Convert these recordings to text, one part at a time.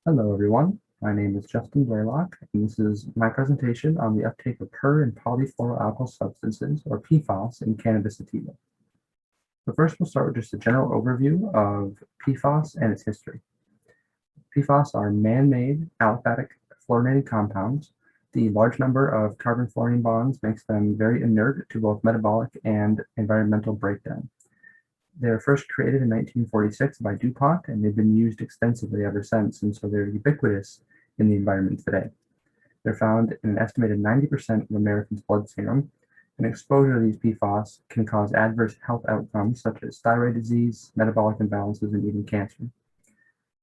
Hello, everyone. My name is Justin Blalock, and this is my presentation on the uptake of per and polyfluoroalkyl substances, or PFAS, in cannabis sativa. So first, we'll start with just a general overview of PFAS and its history. PFAS are man-made aliphatic fluorinated compounds. The large number of carbon-fluorine bonds makes them very inert to both metabolic and environmental breakdown. They were first created in 1946 by DuPont, and they've been used extensively ever since, and so they're ubiquitous in the environment today. They're found in an estimated 90% of Americans' blood serum, and exposure to these PFAS can cause adverse health outcomes such as thyroid disease, metabolic imbalances, and even cancer.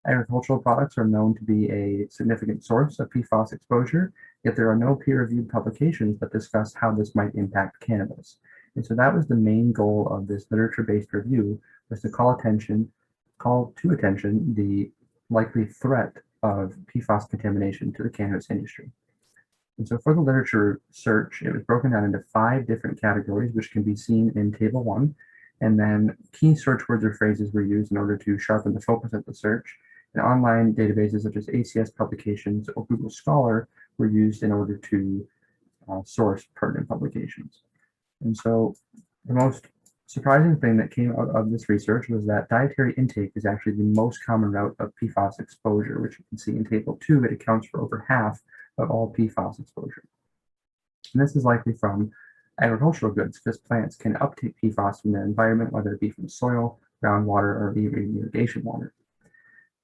Agricultural products are known to be a significant source of PFAS exposure, yet there are no peer-reviewed publications that discuss how this might impact cannabis. And so that was the main goal of this literature-based review, was to call to attention the likely threat of PFAS contamination to the cannabis industry. And so for the literature search, it was broken down into 5 different categories, which can be seen in Table 1. And then key search words or phrases were used in order to sharpen the focus of the search. And online databases such as ACS publications or Google Scholar were used in order to source pertinent publications. And so the most surprising thing that came out of this research was that dietary intake is actually the most common route of PFAS exposure, which you can see in Table 2. It accounts for over half of all PFAS exposure. And this is likely from agricultural goods, because plants can uptake PFAS from their environment, whether it be from soil, groundwater, or even irrigation water.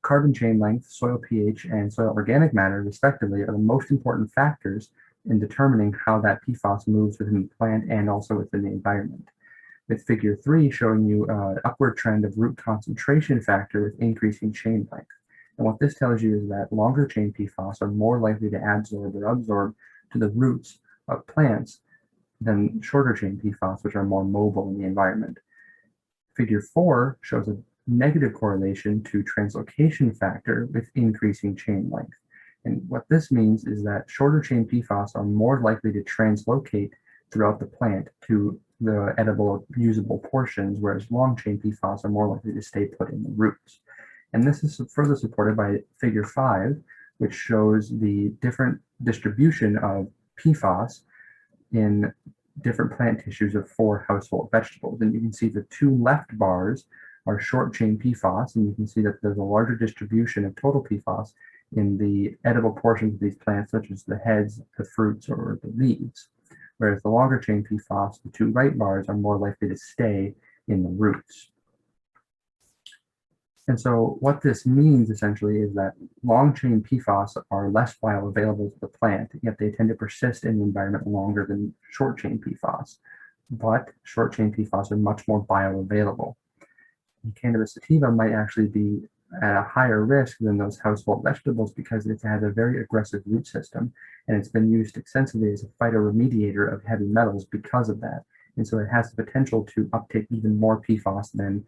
Carbon chain length, soil pH, and soil organic matter, respectively, are the most important factors in determining how that PFAS moves within the plant and also within the environment. With figure 3 showing you an upward trend of root concentration factor with increasing chain length. And what this tells you is that longer chain PFAS are more likely to adsorb or absorb to the roots of plants than shorter chain PFAS, which are more mobile in the environment. Figure 4 shows a negative correlation to translocation factor with increasing chain length. And what this means is that shorter chain PFAS are more likely to translocate throughout the plant to the edible or usable portions, whereas long chain PFAS are more likely to stay put in the roots. And this is further supported by figure 5, which shows the different distribution of PFAS in different plant tissues of 4 household vegetables. And you can see the 2 left bars are short chain PFAS, and you can see that there's a larger distribution of total PFAS in the edible portions of these plants, such as the heads, the fruits, or the leaves. Whereas the longer chain PFAS, the 2 right bars, are more likely to stay in the roots. And so what this means essentially is that long chain PFAS are less bioavailable to the plant, yet they tend to persist in the environment longer than short chain PFAS. But short chain PFAS are much more bioavailable. And cannabis sativa might actually be at a higher risk than those household vegetables because it has a very aggressive root system, and it's been used extensively as a phytoremediator of heavy metals because of that. And so it has the potential to uptake even more PFAS than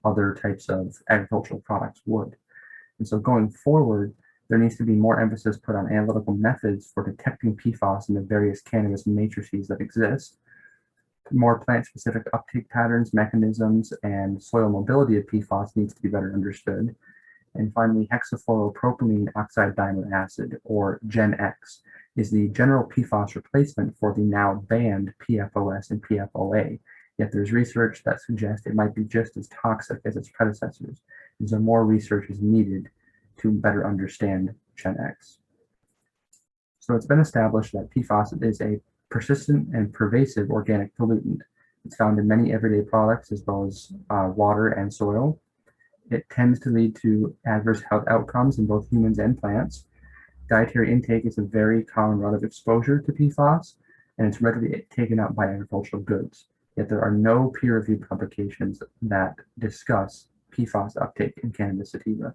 other types of agricultural products would. And so going forward, there needs to be more emphasis put on analytical methods for detecting PFAS in the various cannabis matrices that exist. More plant-specific uptake patterns, mechanisms, and soil mobility of PFAS needs to be better understood. And finally, hexafluoropropylene oxide dimer acid, or Gen-X, is the general PFAS replacement for the now banned PFOS and PFOA. Yet there's research that suggests it might be just as toxic as its predecessors, and so more research is needed to better understand Gen-X. So it's been established that PFAS is a persistent and pervasive organic pollutant. It's found in many everyday products as well as water and soil. It tends to lead to adverse health outcomes in both humans and plants. Dietary intake is a very common route of exposure to PFAS, and it's readily taken up by agricultural goods. Yet there are no peer-reviewed publications that discuss PFAS uptake in cannabis sativa.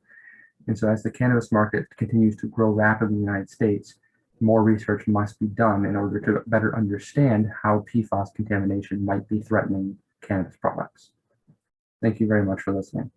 And so as the cannabis market continues to grow rapidly in the United States, more research must be done in order to better understand how PFAS contamination might be threatening cannabis products. Thank you very much for listening.